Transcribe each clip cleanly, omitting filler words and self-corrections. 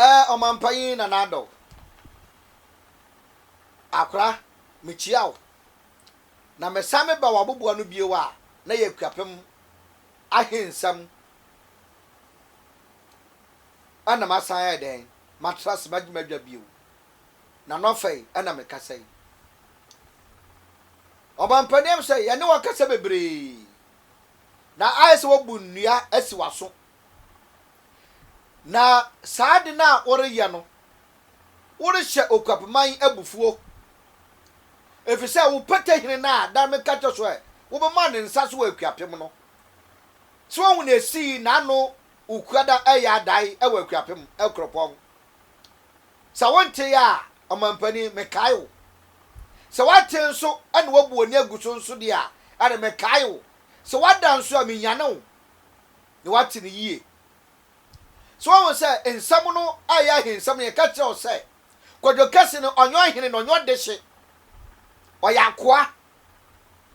Omampanyin na nado. Akra mechiawo. Na mesame ba waboboa no bie wa na ye AKUAPEM ahensam. Ana masan ya den matras madwa bio. Na no fai ana mekasai. Omampanim say ye ne wakasa bebre. Na ayese wobu nnua asi waso. Na saade na woreye no wore hye AKUAPEMan abufuo efise wo pete hene na da me kacho so e wo be ma ne nsa so AKUAPEM no so wo na esi na no ukuada eya dai e wa AKUAPEM ekropon sa wonte ya omampani mekayo sa wate nso ane wobu oni aguso nso dia ane mekayo sa wada nso amenyane wo ne wate ne yie. So I say in some no aya hin some ye catch us say KWADWO KESE no onyo hene no onyo deshe oyakoa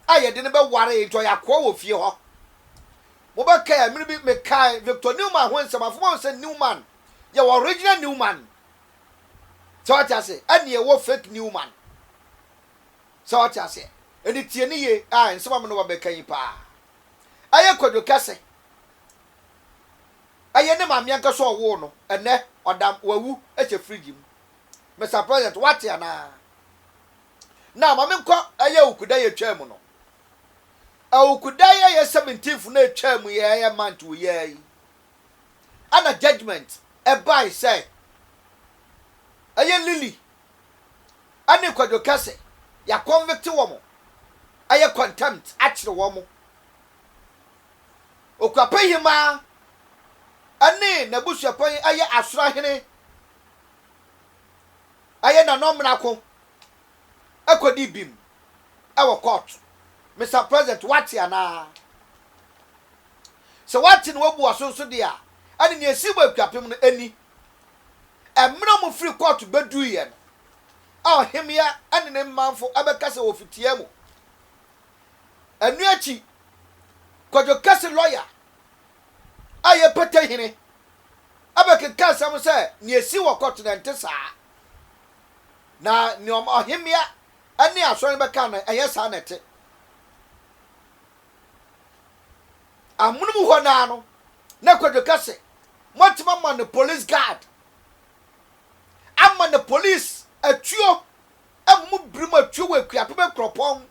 aye de ne be ware into oyakoa wo fie ho mo be kai me bi me kai Victor Newman ho nsem afo say Newman ye original Newman so what I say and ye wo fake Newman so what I say eni tie ni ye nsem am no be kai pa aye KWADWO KESE aye ne mamia nka so owo no ene odam wawu eche fridge mu Mr. President what ya na mame nko aye ukuda ye twam no ukuda ye 17th na twam ye month wo ye ana judgment e by say aye lily ani KWADWO KESE ya convict wo mo aye contempt akire wo mo okupahima ane na busuapan aye asura hene aye na nomna ko akodi bim ewo court Mr. President what ya na so what no wabu asonso dia ane ne esi bo AKUAPEM no ani emra mo free court bedu ye no hemia ane ne manfo abekase wo fitia mu anu achi KWADWO KESE lawyer aye pete hene abeke kasam se ne esi wo court na ntesa na ne ohemia ani asori beka na eye sa na te amunum ho na no na KWADWO KESE motima man the police guard amma the police atuo amu brima atuo we AKUAPEM kropon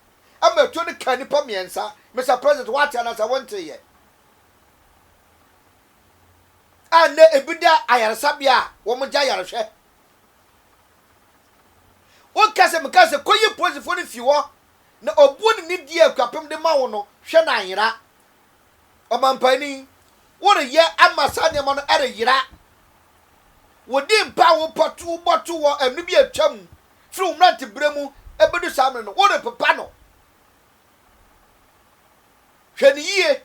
amma atuo ne kanipa miensa Mr. President what ya na sa wonte ye ane ebida ayarsabia wo mo gya yarhwe o kase mkase koyi police fo ne fiwo na obu ni di AKUAPEM de ma wo no hwe na anyira omampani wo re ye amasa ne ma no ere yira wo di mpa wo potu botu wo anu bi atwam firi umrante bremu ebedu samre no wo re papa no hwe ni yie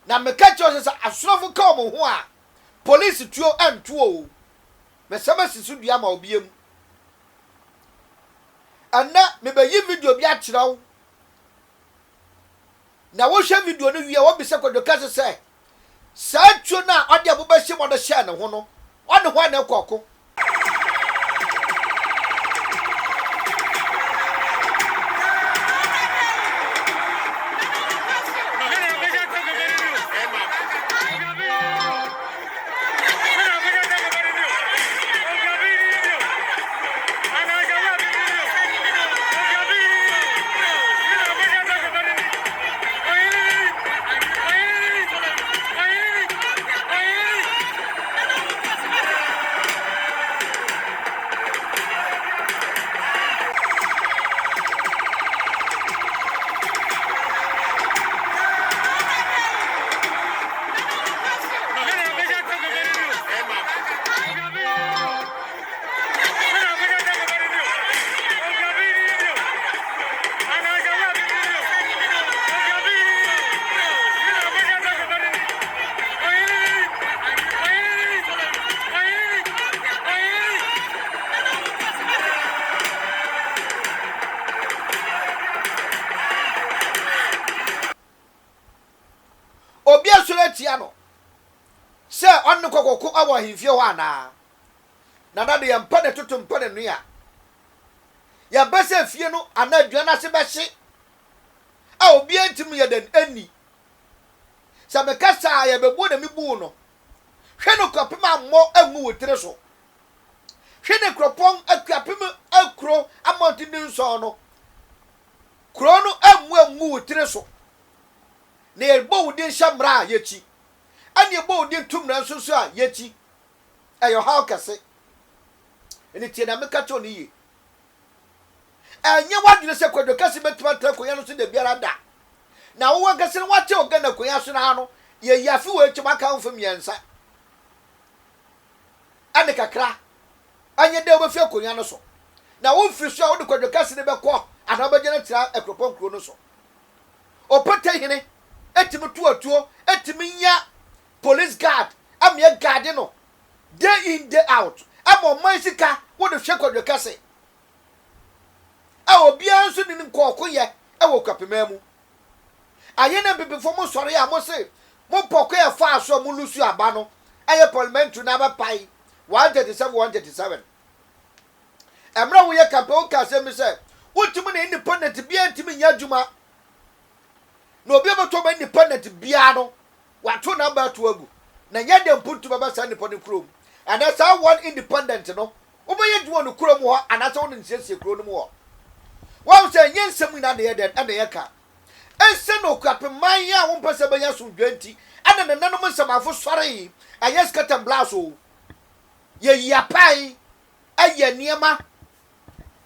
na meka cho se asorofo ka mo ho a police tuo antuo me sama sisu dua ma obiem anna me bayi video bi a kirawo na wo hwe video no wie wo bi se KWADWO KESE se sa tuo na ode aboba hye mo do hye ne ho no one ho na ekoko obi asure tia no se onne kokoko awo himfie ho ana na de yampa ne toto mpa ne nua ya bese fie no ana aduana se be hye a obi antim ye den ani sa me kasa ya bebu na mebu no hwe no kopem ammo anwu wotire so hwe ne kropon akuapem akro amonti ni nso no kro no anwu wotire so na ebo wudi nshamra yechi ani ebo wudi ntumra nso so a yechi ayo ha kase eni tie na meka to ni yi enye wadwene se kwadwo kase betuma trako ya no so de biara da na wo kase no wate ogana koya so na no ye yafi wo etuma ka mfam yensa ane kakra anye de obefi akonya no so na wo mfiri so a wo de kwadwo kase ne bekọ ana obegena tira ekropon kro no so opete hene etimi tuo etimi nya police guard amye guard no day in day out amo mansika wo de hwe kwadwo kase a obia nso ni nkoko ye e wo kwapemamu aye na bibifo mo sore ya mo se mo poko ye fa aso mo lusu aba no aye parliament na ba pai 137 emra wo ye campaign ka se mi se wotumi na independent bia ntimi nya djuma no obi abato ba independent bia no wato na ba to agu na nya de mpuntu baba sa independent krom ana sa one independent no obaye djuma no krom ho ana sa won nsiesie krom no ho wa se nya nsem na de ye ana ye ka ense no kwapeman ya wo mpese ba ya so dwanti ana nanom nsamafo sore ayes katam blaso ye yapai aye niema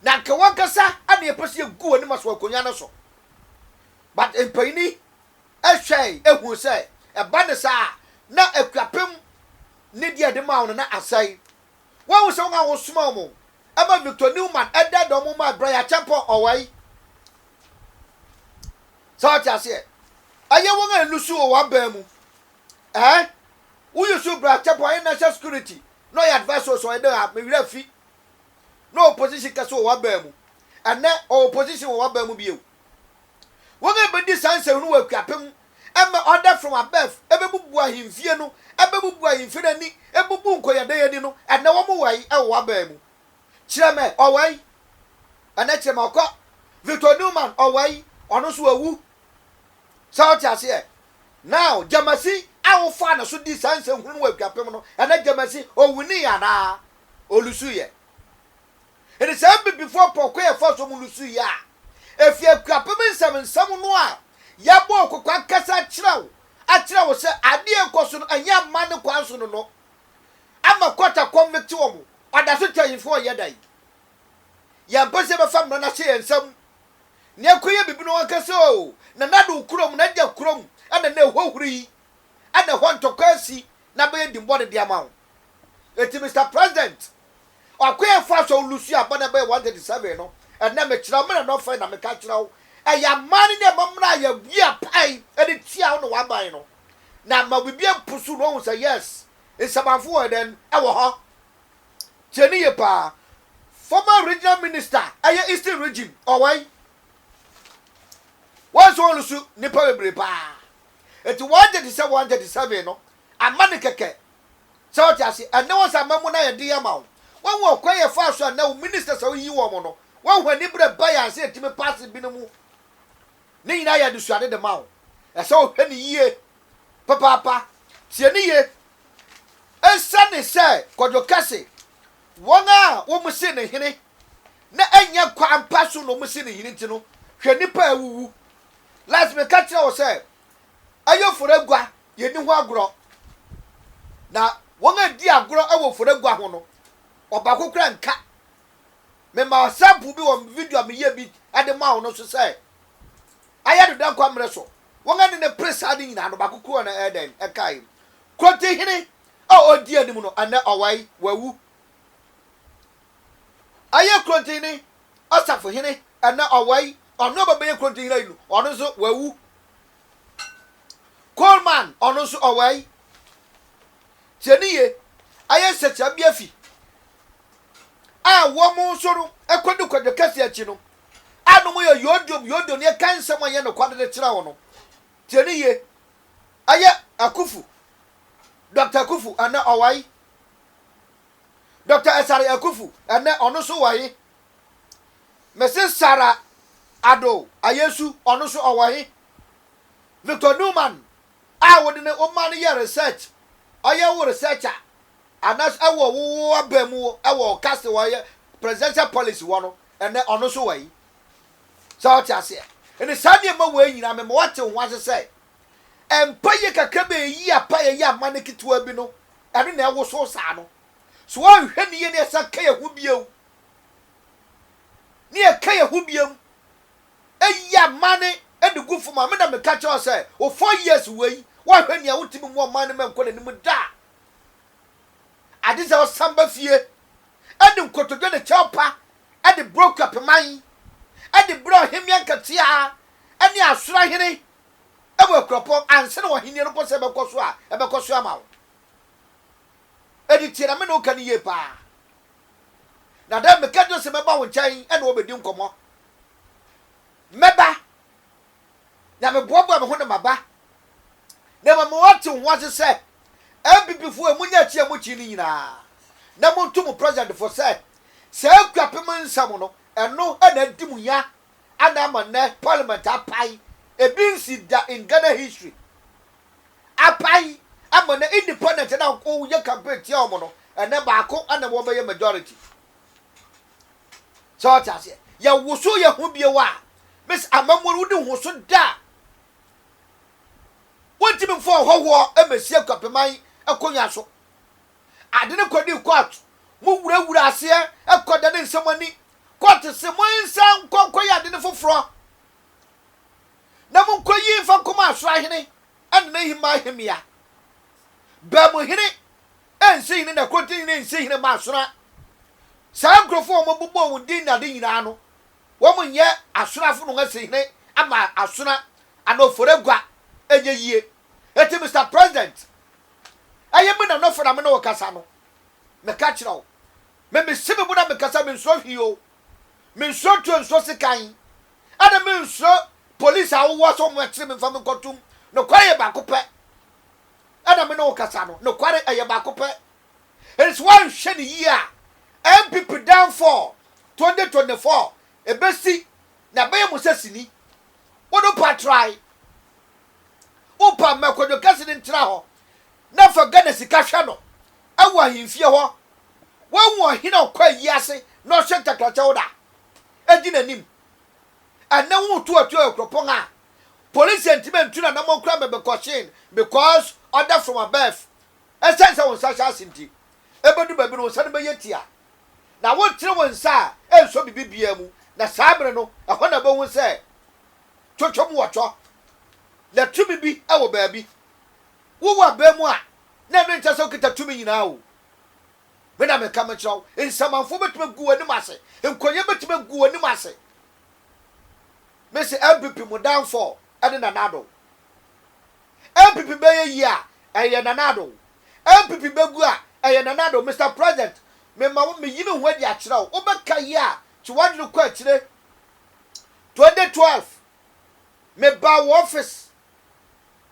na nke wakasa ana ye pese gu ani maso akonya no so but empani ehwei ehu se eba ne sa na akwapem ne dia de ma na asai wa wo se wo suma mo ama Victor Newman eda do mo ma bra ya champo owai so ta se aye wo ga lusu o wa ba mu wo yusu bra champo aye national security no ya advisor so eda ha me wira fi no opposition ka so o wa ba mu ane opposition o wa ba mu bi e wo ga bedi sanse no wa kwapem ama order from above ebebubu ahimfie no ebebubu ahimfie nani ebubu nkoyade yedi no ane wo mo wai e wa ba mu chireme owai ane chireme okọ Victor Newman owai ono so awu south ase now jamasi awo fa na so di sanse hunu wa kwapem no ane jamasi owuni ya na olusu ye it is before pokwe e fa so mu lusu ya efi kwapem nsam no a ya bo kokwa kasa achira wo se ade enkoso no anya ma ne kwanso no ama kwata convict wo mu adaso tayifo yedai ya mpese be fam na hye ensam ne akoye bibi no wankase o na nadu kurom na dia kurom ana na ehwahuri ana hontokasi na be dimbode dia mawo eti Mr President akoye fa so lusu abana be 137 no na me kira me na fa na me ka kira wo eya mani ne mamra ya bia pai edi tia no waban no na ma bibia pusu no hu say yes nsabafo den ewo ho cheni ye pa former regional minister aye eastern region owai was all su nipa bebre pa eti 137 no amane keke so tiase ene won sa mamu na ye de yama won wo kwaye fa so na minister so yi wo mo no won hwani bre ba ya se etimi pass bi no mu ni nyina ya de suade de mawo e so hwani yie papa tie ni ye esane se kwadwo kase wonga wo musi ne hene na anya kwa ampaso no musi ne hene ntino hwe nipa awuwu last me catch wo say ayo foragua ye ni ho agro na wonga di agro awo foragua ho no obako kra nka me ma sample bi wo video me ye bi ade ma wo no so say aya do dan kwa mre so wonga ne press ade nyina no bako kro na eden e kai kote hene o odi anim no ana owai wawu aye krontini asafo hene ana owai ono baba ye krontini inu ono so wawu Coleman ono so owai cheniye aye secha biafi a wo mo soro ekodu kwadwe kase achi no anu mo ye yodo ne kansem aye no kwade de kira wo no cheniye aye akufu Dr. Kufu ana owai Dr. Esari Akufu ene ono so wahi Mrs. Sarah Ado Ayesu ono so owahi Victor Newman wodi ne o man ye research oye wo researcher anas ewo wo abamu ewo cast wo ye presidential policy wo no ene ono so wahi so tiase ene sade ma wo anyina me wate ho ase empaye kakra yi apaye ya manekitua bi no ene na ewo so sa no so wo hwe ne ye ne sa ka yahu biam ne ye ka yahu biam eya mane edugu fuma me na me ka cho say o 4 years wey wo hwe ne wotimi mo mane me nko ne mu da ade se o samba fie ade nkotodwe ne chopa ade broke up man ade bro hemia katia ane asura hene ewo kropo anse na wo hene no pose bekoso a ebekoso amawo edi tiena me no ka ni ye pa na da me ka do se meba wo chan ene wo bedi nkomo meba na me bobo me ho na maba na me wate ho ase se MPP fu emunya chi amuchi ni nyina na montu mu president for se AKUAPEM nsam no eno ana dimu ya ana amane parliament apai ebinsi da in Ghana history apai amane independent na ko ye campaign ti omo no ene ba ko ana wo be majority so tase ya wuso ye hu bie wa miss amamuru wudi wuso da wonti me fo hoho emesi AKUAPEM akonya so ade ne kwadi kwat mu wurawura ase akoda ne nsamani kwat se mo nsan konkɔ ya ade ne foforo na mo nkoyi fa koma asra hene ane na hima hemia ba mo hene ense hene na kwati ne ense hene ma asra sa nkrofo mo bobɔ won din na de nyina no wo mo nye asrafo no ngase hene ama asra anoforegwa enye yie eti Mr. President ayemi na no fora me no kasa no me ka kirawo me sibe bu na me kasa me nso hio me nso tu nso sekan ada me nso police awo so mo kire me fa me kotum no kware ba kopɛ ada me no kasa no kware aye ba kopɛ it's one shady year MPP down for 2024 ebesi na be mo sasini wodo pa try upa makodo kase ni ntra ho na fa Ghana sika hwa no awa himfie ho wanwo hina kwa yiase no hwe taklacha woda edi nanim ana wu tu atu akropon a police sentiment tuna na mo kra me be caution because order from above essence won social sinti ebedu babi no sane be yetia na wo tire won sa enso bibibia mu na sabre no ehona be hu se twotwom wocho na tumi bi ewo baabi wo wa ba mu a na no ncha so kita tumi nyina wo me na me ka me chiro ensamanfo betuma gu ani mase enkonye betuma gu ani mase me se MPP mu downfall ade na nado MPP be ye a eye na nado MPP be gu a eye na nado Mr. President me ma me yini ho adi a kira wo be ka ye a chi wadru kwa kire 2012 me ba wo office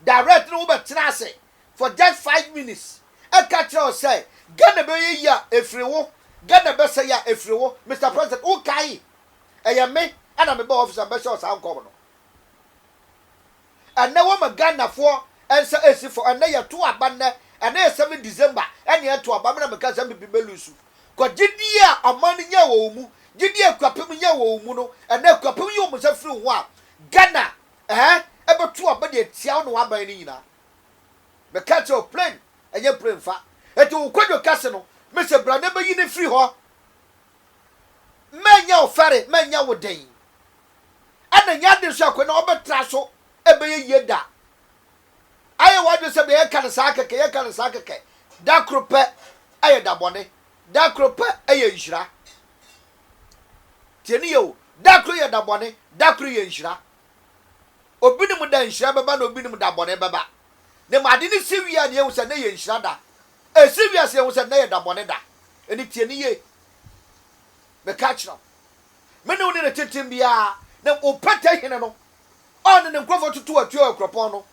direct no be trase for just 5 minutes e ka kira say Ghana be ye ya efriwo Ghana be say ya efriwo Mr. President o kai eye me ana me ba office be say o sa nko no ana wo ma Ghana for ensa esi for ana ya to aba na ana 7 December ana ya to aba me na me ka say me be lusu ko gidi a amani nya wo mu gidi AKUAPEM nya wo mu no ana AKUAPEM yo mu sa firi ho a Ghana ebe to aba de tia no aba ni nyina me catch your plane enye plane fa eto KWADWO kese no me se brande be yi ne free ho menya ofare menya wo den ana nya de so akwa na obetra so ebe ye yeda aye wadwe se be ye kan sa akeke da krope aye da bone da krope aye nhira tieni yo da kro ye da bone da kro ye nhira obini mu da nhira beba na obini mu da bone beba ne made ni siwia ne ye se na ye nhira da siwia se ye se na ye da bone da eni tieni ye me catch no me no ne tetem bia na opata hene no on ne nkrofo tutu atu akropon no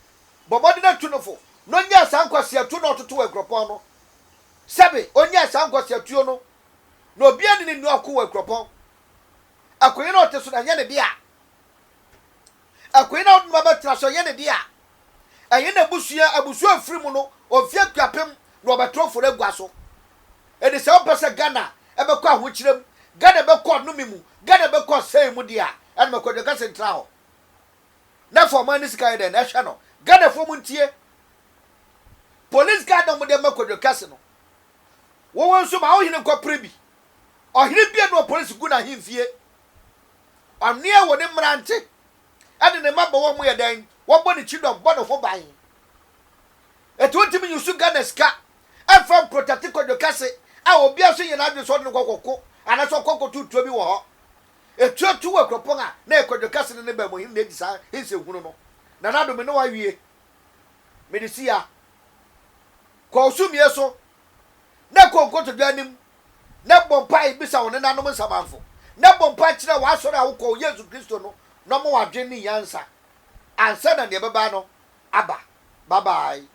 bobodi na tunofo no nya sankwase atu no tutu akropon no sebe onya sankwase atu no no obi ani ni akɔ wɔ akropɔn akoyi na ɔte so na nyɛ ne dia akoyi na ɔde baba tra so nyɛ ne dia ɛyɛ na abusu afiri mu no ofie AKUAPEM na ɔbɛtɔ foro agua so ɛde sɛ ɔpɛ sɛ Ghana ɛbɛkɔ ahokyerɛm Ghana bɛkɔ nomi mu Ghana bɛkɔ sɛe mu dia ɛna makɔdwe ka sentra hɔ na fɔ man sika yɛ dɛ na ɛhwɛ no Ghana fo mu ntie police guard no mu de makɔdwe ka se no wɔwɔ nso ma ɔhene nkɔpere bi ɔhene bi no police gu na hemfie ɔnea wɔ ne mmerante ɛde ne mabɔ wɔn mu yɛ dɛn wɔbɔ ne chidom bɔ ne ho ban ɛto ntimi yusu Ghana sika ɛfam protect kɔdwe ka se a obi aso yɛ na adwe so de kɔkɔkɔ ana so kɔkɔ tutuo bi wɔ hɔ etuatu wɔ akropɔn a na kɔdwe ka se ne ba mu hin na edi sa hinse hunu no na na do me no wawie medisia kɔsumie so na kɔnkɔ to dwanim na bompai bisa wo ne nanom nsamanfo na bompai kyerɛ wasɔre a wokɔ Yesu Kristo no na mo wadwe ne yansa ansa na ne beba no aba bye bye.